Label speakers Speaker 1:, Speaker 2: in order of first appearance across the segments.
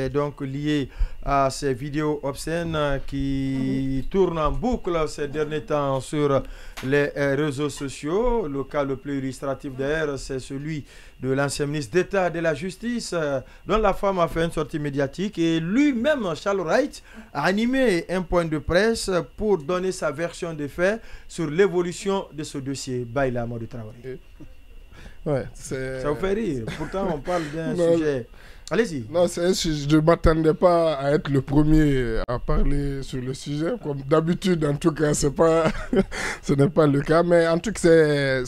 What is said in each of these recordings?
Speaker 1: est donc lié à ces vidéos obscènes qui tournent en boucle ces derniers temps sur les réseaux sociaux. Le cas le plus illustratif d'ailleurs, c'est celui de l'ancien ministre d'État de la Justice, dont la femme a fait une sortie médiatique et lui-même, Charles Wright, a animé un point de presse pour donner sa version des faits sur l'évolution de ce dossier. Baïla Amadou Traoré.
Speaker 2: Ouais,
Speaker 1: ça vous fait rire. Pourtant, on parle d'un sujet. Allez-y.
Speaker 2: Non, je ne m'attendais pas à être le premier à parler sur le sujet. Comme d'habitude, en tout cas, ce n'est pas le cas. Mais en tout cas, c'est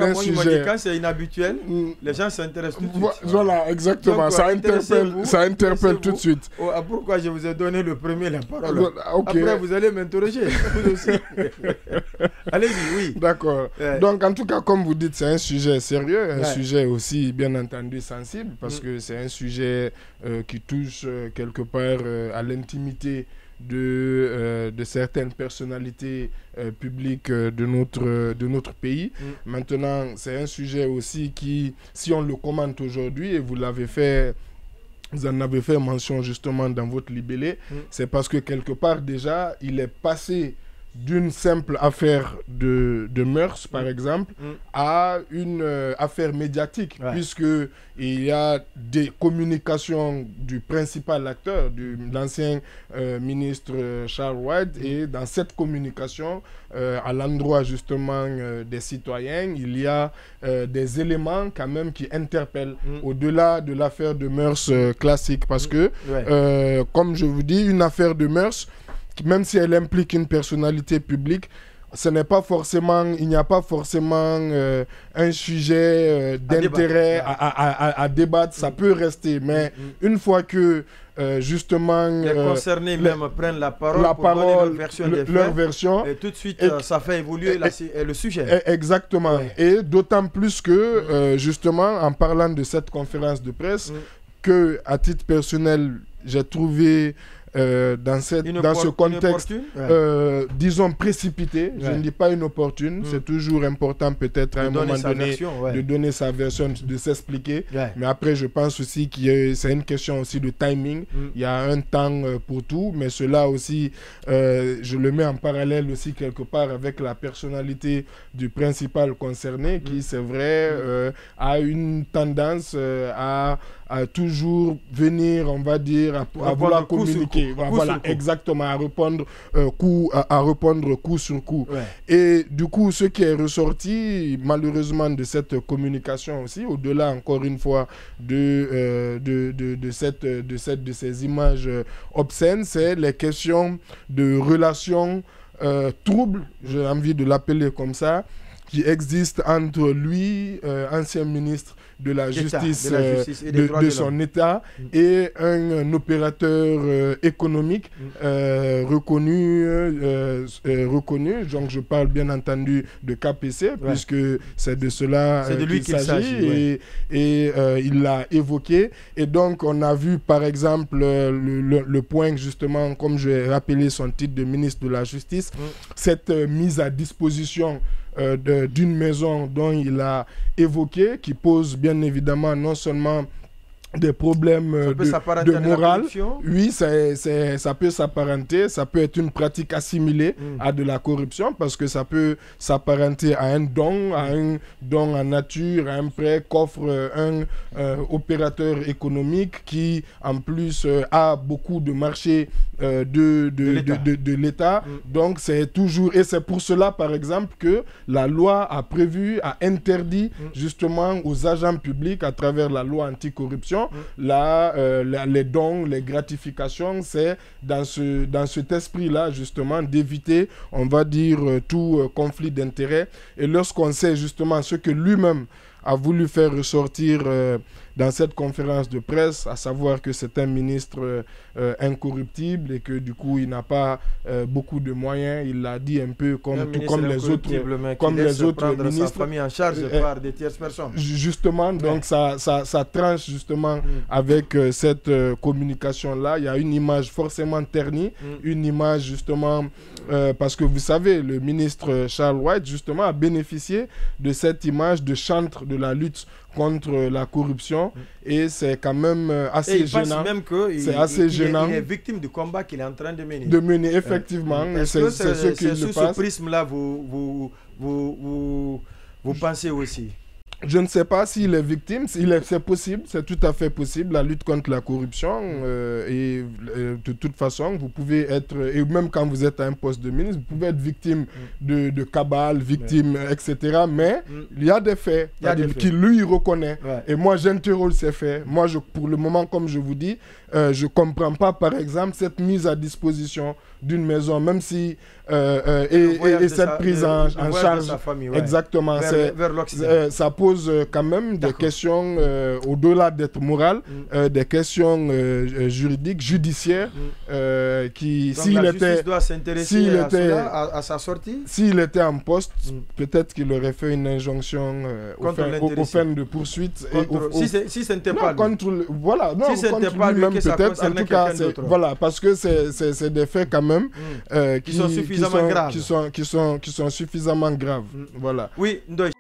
Speaker 2: un sujet.
Speaker 1: Quand c'est inhabituel, les gens s'intéressent tout de suite.
Speaker 2: Voilà, exactement. Donc, ça interpelle tout de suite.
Speaker 1: Pourquoi je vous ai donné le premier la parole?
Speaker 2: Okay.
Speaker 1: Après, vous allez m'interroger. Vous aussi. Allez-y, oui.
Speaker 2: D'accord. Donc, en tout cas, comme vous dites, c'est un sujet sérieux, un sujet aussi, bien entendu, sensible, parce que c'est un sujet qui touche quelque part à l'intimité de certaines personnalités publiques de notre pays. Maintenant, c'est un sujet aussi qui, si on le commente aujourd'hui, et vous en avez fait mention justement dans votre libellé, c'est parce que quelque part déjà, il est passé d'une simple affaire de mœurs, par exemple, à une affaire médiatique, puisque il y a des communications du principal acteur, de l'ancien ministre Charles Wright, et dans cette communication, à l'endroit justement des citoyens, il y a des éléments quand même qui interpellent au-delà de l'affaire de mœurs classique, parce que, comme je vous dis, une affaire de mœurs, même si elle implique une personnalité publique, il n'y a pas forcément un sujet d'intérêt à débattre. Ça peut rester, mais une fois que justement
Speaker 1: les concernés même prennent la parole pour donner leur version, et tout de suite ça fait évoluer le sujet.
Speaker 2: Exactement. Et d'autant plus que justement, en parlant de cette conférence de presse, que à titre personnel, j'ai trouvé dans ce contexte, disons précipité, je ne dis pas inopportune, c'est toujours important peut-être à un moment donné de donner sa version, de s'expliquer, mais après je pense aussi que c'est une question aussi de timing, il y a un temps pour tout, mais cela aussi, je le mets en parallèle aussi quelque part avec la personnalité du principal concerné qui, c'est vrai, a une tendance à toujours venir, on va dire, à vouloir communiquer. Voilà, exactement, à répondre coup sur coup. Et du coup, ce qui est ressorti, malheureusement, de cette communication aussi, au-delà, encore une fois, de ces images obscènes, c'est les questions de relations troubles, j'ai envie de l'appeler comme ça, qui existent entre lui, ancien ministre de la justice de son État, et un opérateur économique reconnu, donc je parle bien entendu de KPC, puisque c'est de cela qu'il s'agit, et il l'a évoqué, et donc on a vu par exemple le point justement, comme je l'ai rappelé son titre de ministre de la Justice, cette mise à disposition d'une maison dont il a évoqué, qui pose bien évidemment non seulement des problèmes de morale. Oui, ça peut s'apparenter, ça peut être une pratique assimilée à de la corruption, parce que ça peut s'apparenter à un don en nature, à un prêt qu'offre un opérateur économique qui en plus a beaucoup de marchés de l'État. Donc c'est toujours, et c'est pour cela par exemple que la loi a interdit justement aux agents publics, à travers la loi anticorruption, les dons, les gratifications, c'est dans cet esprit-là justement d'éviter, on va dire, tout conflit d'intérêts. Et lorsqu'on sait justement ce que lui-même a voulu faire ressortir dans cette conférence de presse, à savoir que c'est un ministre incorruptible et que du coup il n'a pas beaucoup de moyens, il l'a dit un peu comme les autres ministres,
Speaker 1: sa famille en charge par des tierces personnes.
Speaker 2: Justement, donc ça tranche justement avec cette communication-là. Il y a une image forcément ternie, une image justement parce que vous savez, le ministre Charles Wright justement a bénéficié de cette image de chantre de la lutte contre la corruption et c'est quand même assez gênant.
Speaker 1: Même que
Speaker 2: c'est assez gênant.
Speaker 1: Il est victime du combat qu'il est en train de mener.
Speaker 2: Effectivement.
Speaker 1: C'est
Speaker 2: ce qu'il
Speaker 1: sous
Speaker 2: se passe.
Speaker 1: Ce prisme-là, vous pensez aussi?
Speaker 2: Je ne sais pas s'il est victime, c'est possible, c'est tout à fait possible, la lutte contre la corruption. Et de toute façon, vous pouvez être, et même quand vous êtes à un poste de ministre, vous pouvez être victime de cabale, victime, etc. Mais il y a des faits qu'il lui reconnaît. Et moi, j'interroge ces faits. Moi, pour le moment, comme je vous dis, je ne comprends pas, par exemple, cette mise à disposition d'une maison, même si et cette prise en charge, exactement, ça pose quand même des questions au-delà d'être morales, des questions juridiques, judiciaires, qui s'il était,
Speaker 1: doit s'intéresser à sa sortie.
Speaker 2: S'il était en poste, peut-être qu'il aurait fait une injonction aux fins de poursuite.
Speaker 1: Si ce n'était pas
Speaker 2: lui. Voilà, non,
Speaker 1: si contre lui-même
Speaker 2: peut-être. En tout cas, voilà, parce que c'est des faits quand même
Speaker 1: qui sont suffisamment graves.
Speaker 2: Qui sont suffisamment graves. Voilà.
Speaker 1: Oui, Ndoye.